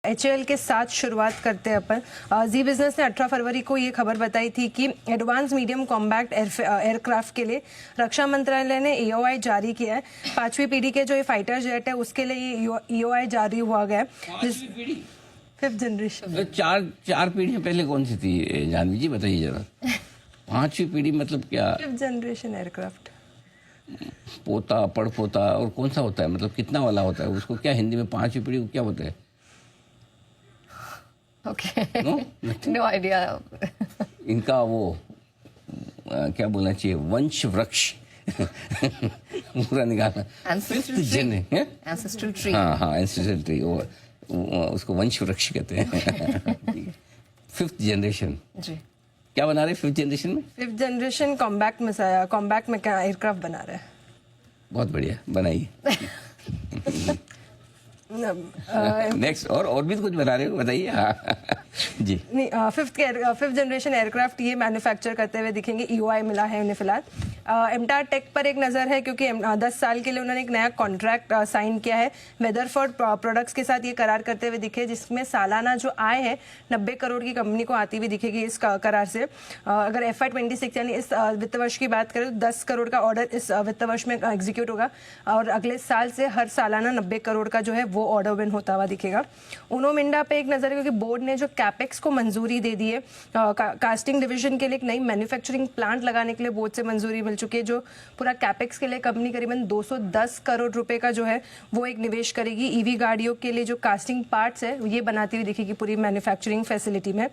HAL के साथ शुरुआत करते हैं अपन। जी बिजनेस ने 18 फरवरी को ये खबर बताई थी कि एडवांस मीडियम कॉम्बैक्ट एयरक्राफ्ट के लिए रक्षा मंत्रालय ने EOI जारी किया है। 5वीं पीढ़ी के जो ये फाइटर जेट है उसके लिए ये EOI जारी हुआ गया है। 5th generation. चार पीढ़ियां पहले कौन सी थी जानवी जी, बताइए जरा। 5वीं पीढ़ी मतलब क्या? 5th generation aircraft. पोता पड़पोता और कौन सा होता है, मतलब कितना वाला होता है उसको, क्या हिंदी में 5वीं पीढ़ी को क्या होता है? Okay, no idea. इनका वो क्या बोलना चाहिए, वंश वृक्ष पूरा निकालना। Ancestral tree. हाँ, एंसेस्ट्रल ट्री, उसको वंश वृक्ष कहते हैं। 5th जनरेशन जी। क्या बना रहे 5th जनरेशन में? 5th जनरेशन कॉम्बैक्ट में एयरक्राफ्ट बना रहे हैं। बहुत बढ़िया, बनाइए। नेक्स्ट और भी कुछ बता रहे हो, बताइए। जी नहीं, 5th जनरेशन एयरक्राफ्ट ये मैन्युफैक्चर करते हुए दिखेंगे। EOI मिला है उन्हें फिलहाल। एमटार टेक पर एक नज़र है क्योंकि 10 साल के लिए उन्होंने एक नया कॉन्ट्रैक्ट साइन किया है वेदरफोर्ड प्रोडक्ट्स के साथ। ये करार करते हुए दिखे जिसमें सालाना जो आय है 90 करोड़ की कंपनी को आती हुई दिखेगी इस करार से। अगर FY 26 यानी इस वित्त वर्ष की बात करें तो 10 करोड़ का ऑर्डर इस वित्त वर्ष में एग्जीक्यूट होगा और अगले साल से हर सालाना 90 करोड़ का जो है वो ऑर्डर विन होता हुआ दिखेगा। उनो मिंडा पे एक नज़र है क्योंकि बोर्ड ने जो कैपेक्स को मंजूरी दे दी है। कास्टिंग डिवीजन के लिए एक नई मैन्युफैक्चरिंग प्लांट लगाने के लिए बोर्ड से मंजूरी मिल चुकी है। जो पूरा कैपेक्स के लिए कंपनी करीबन 210 करोड़ रुपए का जो है वो एक निवेश करेगी। EV गाड़ियों के लिए जो कास्टिंग पार्ट्स है ये बनाती हुई दिखेगी पूरी मैन्युफैक्चरिंग फैसिलिटी में।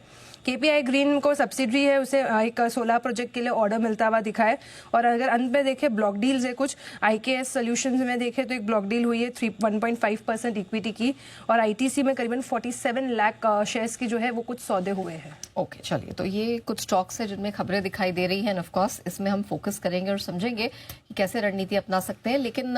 KPI ग्रीन को सब्सिडरी है, उसे एक 16 प्रोजेक्ट के लिए ऑर्डर मिलता हुआ दिखा है। और अगर अंत में देखें ब्लॉक डील्स है कुछ IKS सॉल्यूशंस में देखें तो एक ब्लॉक डील हुई है 1.5% इक्विटी की और ITC में करीबन 47 लाख शेयर्स की जो है वो कुछ सौदे हुए हैं। ओके, चलिए, तो ये कुछ स्टॉक्स है जिनमें खबरें दिखाई दे रही हैं। ऑफ कोर्स इसमें हम फोकस करेंगे और समझेंगे कि कैसे रणनीति अपना सकते हैं, लेकिन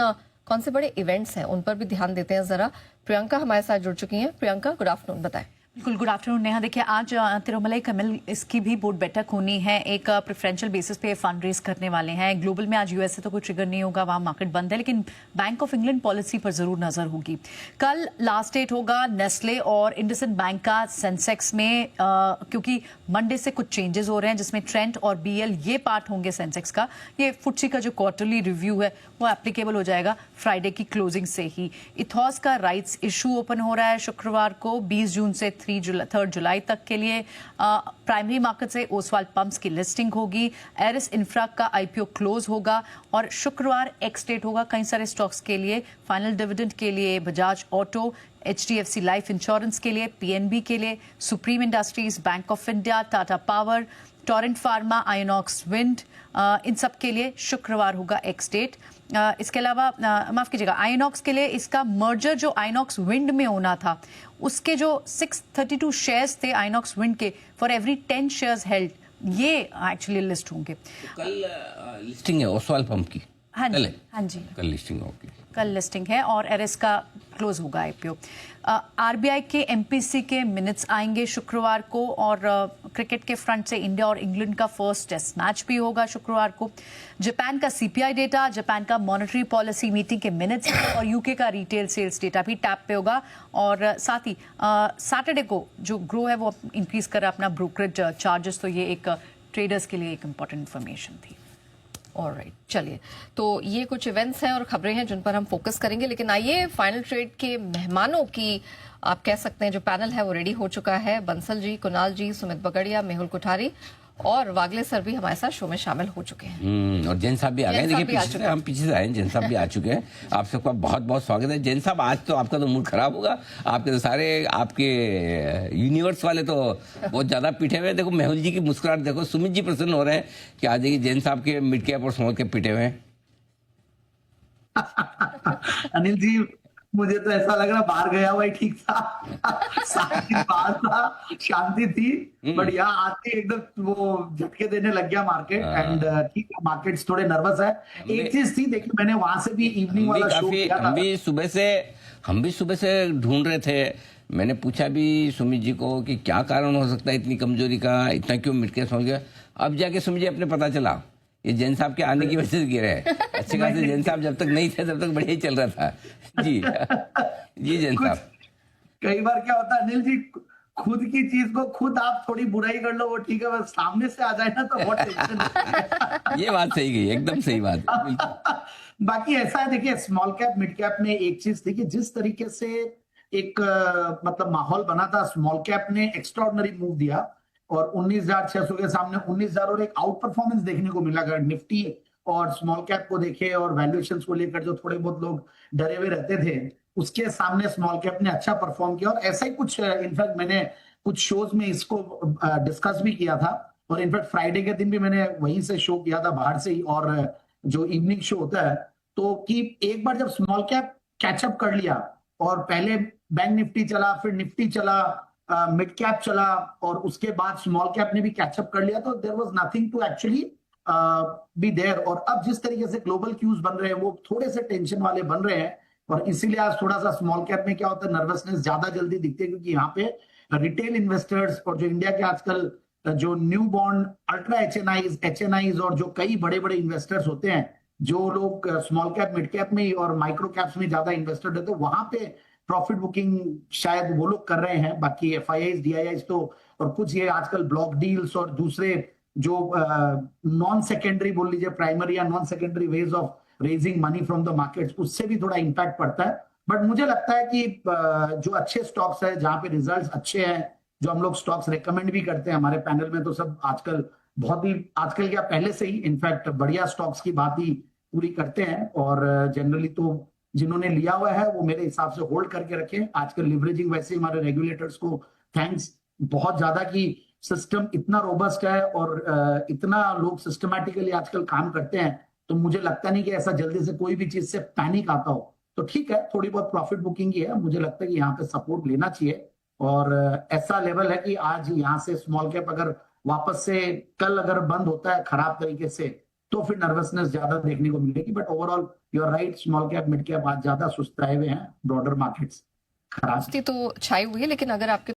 कौन से बड़े इवेंट्स हैं उन पर भी ध्यान देते हैं जरा। प्रियंका हमारे साथ जुड़ चुकी हैं। प्रियंका, गुड आफ्टरनून, बताएं। बिल्कुल, गुड आफ्टरनून नेहा। देखिए, आज तिरुमलाई कमिल इसकी भी बोर्ड बैठक होनी है। एक प्रेफरेंशियल बेसिस पे फंड रेज करने वाले हैं। ग्लोबल में आज US से तो कोई ट्रिगर नहीं होगा, वहाँ मार्केट बंद है, लेकिन बैंक ऑफ इंग्लैंड पॉलिसी पर जरूर नजर होगी। कल लास्ट डेट होगा नेस्ले और इंडसइंड बैंक का सेंसेक्स में, क्योंकि मंडे से कुछ चेंजेस हो रहे हैं जिसमें ट्रेंट और BL ये पार्ट होंगे सेंसेक्स का। ये फुटसी का जो क्वार्टरली रिव्यू है वो एप्लीकेबल हो जाएगा फ्राइडे की क्लोजिंग से ही। इथॉस का राइट्स इशू ओपन हो रहा है शुक्रवार को 20 जून से 3 जुलाई तक के लिए। प्राइमरी मार्केट से ओसवाल पंप्स की लिस्टिंग होगी। एरिस इंफ्रा का IPO क्लोज होगा और शुक्रवार एक्स डेट होगा कई सारे स्टॉक्स के लिए। फाइनल डिविडेंड के लिए Bajaj Auto, HDFC Life Insurance के लिए, PNB के लिए, Supreme Industries, Bank of India, Tata Power, Torrent Pharma, Inox Wind, इन सब के लिए शुक्रवार होगा एक्स डेट। इसके अलावा माफ कीजिएगा, आयोनॉक्स के लिए इसका मर्जर जो आयोनॉक्स विंड में होना था उसके जो 632 शेयर्स थे आयोनॉक्स विंड के, फॉर एवरी 10 शेयर्स हेल्ड, ये एक्चुअली लिस्ट होंगे। तो कल लिस्टिंग है ओसवाल पंप की? हाँ जी, कल लिस्टिंग होगी। कल लिस्टिंग है और एरिस का क्लोज होगा IPO। RBI के MPC के मिनट्स आएंगे शुक्रवार को और क्रिकेट के फ्रंट से इंडिया और इंग्लैंड का फर्स्ट टेस्ट मैच भी होगा शुक्रवार को। जापान का CPI डेटा, जापान का मॉनेटरी पॉलिसी मीटिंग के मिनट्स और UK का रिटेल सेल्स डेटा भी टैप पे होगा। और साथ ही सैटरडे को जो ग्रो है वो इंक्रीज कर रहा है अपना ब्रोकरेज चार्जेस, तो ये एक ट्रेडर्स के लिए एक इंपॉर्टेंट इन्फॉर्मेशन थी। ऑलराइट, चलिए, तो ये कुछ इवेंट्स हैं और खबरें हैं जिन पर हम फोकस करेंगे, लेकिन आइए फाइनल ट्रेड के मेहमानों की आप कह सकते हैं जो पैनल है वो रेडी हो चुका है। बंसल जी, कुणाल जी, सुमित बगड़िया, मेहुल कोठारी और वागले सर भी हमारे साथ शो में शामिल हो चुके हैं। और जैन साहब भी आ गए। देखिए हम पीछे से आए हैं, जैन साहब भी आ चुके हैं। आप सबका बहुत बहुत स्वागत है। जैन साहब, आज तो आपका तो मूड खराब होगा, आपके तो सारे आपके यूनिवर्स वाले तो बहुत ज्यादा पिटे हुए हैं। देखो मेहुल जी की मुस्कुराहट देखो, सुमित जी प्रसन्न हो रहे हैं कि आज देखिए जैन साहब के मिड कैप और स्मॉल कैप पिटे हुए हैं। अनिल जी, मुझे तो ऐसा लग रहा बाहर गया हुआ ही ठीक था। शांति थी, बट यहाँ आते एकदम वो झटके देने लग गया मार्केट। एंड ठीक है, मार्केट्स थोड़े नर्वस है। एक चीज थी, देखिए मैंने वहां से भी इवनिंग वाला शो किया था। हम भी सुबह से ढूंढ रहे थे। मैंने पूछा भी सुमित जी को कि क्या कारण हो सकता है इतनी कमजोरी का, इतना क्यों मिट के सो गया। अब जाके सुमित जी अपने पता चला ये जैन साहब के आने की वजह से गिरे हैं। अच्छे खासे जैन साहब जब तक नहीं थे तब तक बढ़िया ही चल रहा था। जी जी जैन साहब, कई बार क्या होता है अनिल जी, खुद की चीज को खुद आप थोड़ी बुराई कर लो वो ठीक है, बस सामने से आ जाए ना तो बहुत टेंशन होती है। ये बात सही गई, एकदम सही बात है, बिल्कुल। बाकी ऐसा है, देखिए स्मॉल कैप मिड कैप में एक चीज थी कि जिस तरीके से एक मतलब माहौल बना था, स्मॉल कैप ने एक्स्ट्राऑर्डिनरी मूव दिया और 19,600 के सामने 19,000 और एक आउट परफॉर्मेंस देखने को मिला। अगर निफ्टी और स्मॉल कैप को देखे और वैल्यूएशंस को लेकर जो थोड़े बहुत लोग डरे हुए रहते थे, उसके सामने स्मॉल कैप ने अच्छा परफॉर्म किया। और ऐसा ही कुछ इनफैक्ट मैंने कुछ शोज में इसको डिस्कस भी किया था और इनफैक्ट फ्राइडे के दिन भी मैंने वहीं से शो किया था बाहर से ही, और जो इवनिंग शो होता है, तो कि एक बार जब स्मॉल कैप कैचअप कर लिया और पहले बैंक निफ्टी चला, फिर निफ्टी चला, मिड कैप चला और उसके बाद स्मॉल कैप ने भी कैचअप कर लिया, तो there was nothing to actually be there. और अब जिस तरीके से ग्लोबल क्यूज बन रहे हैं वो थोड़े से टेंशन वाले बन रहे हैं और इसीलिए आज थोड़ा सा स्मॉल कैप में क्या होता है, नर्वसनेस ज्यादा जल्दी दिखती है, क्योंकि यहाँ पे रिटेल इन्वेस्टर्स और जो इंडिया के आजकल जो न्यू बॉन्ड अल्ट्रा एचएनआईज और जो कई बड़े बड़े इन्वेस्टर्स होते हैं, जो लोग स्मॉल कैप मिड कैप में और माइक्रो कैप्स में ज्यादा इन्वेस्टेड है, तो वहां पे प्रॉफिट बुकिंग शायद वो लोग कर रहे हैं। बाकी एफआईआईज डीआईआईज तो और कुछ ये आजकल ब्लॉक डील्स और दूसरे जो नॉन सेकेंडरी बोल लीजिए, प्राइमरी या non secondary ways of raising money from the markets, उससे भी थोड़ा इंपैक्ट पड़ता है। बट मुझे लगता है कि जो अच्छे स्टॉक्स है, जहां पे रिजल्ट्स अच्छे हैं, जो हम लोग स्टॉक्स रेकमेंड भी करते हैं हमारे पैनल में, तो सब आजकल बहुत ही, आजकल क्या पहले से ही इनफैक्ट बढ़िया स्टॉक्स की बात ही पूरी करते हैं। और जनरली तो जिन्होंने लिया हुआ है वो मेरे हिसाब से होल्ड करके रखें। आजकल लिवरेजिंग वैसे हमारे रेगुलेटर्स को थैंक्स बहुत ज्यादा की सिस्टम इतना रोबस्ट है और इतना लोग सिस्टमैटिकली आजकल काम करते हैं, तो मुझे लगता नहीं कि ऐसा जल्दी से कोई भी चीज से पैनिक आता हो। तो ठीक है, थोड़ी बहुत प्रॉफिट बुकिंग ही है, मुझे लगता है कि यहाँ पे सपोर्ट लेना चाहिए। और ऐसा लेवल है कि आज यहाँ से स्मॉल कैप अगर वापस से कल अगर बंद होता है खराब तरीके से, तो फिर नर्वसनेस ज्यादा देखने को मिलेगी। But overall you are right, small cap mid cap आज ज्यादा सुस्ताए हुए हैं, ब्रॉडर मार्केट्स खराब तो छाई हुई है, लेकिन अगर आपके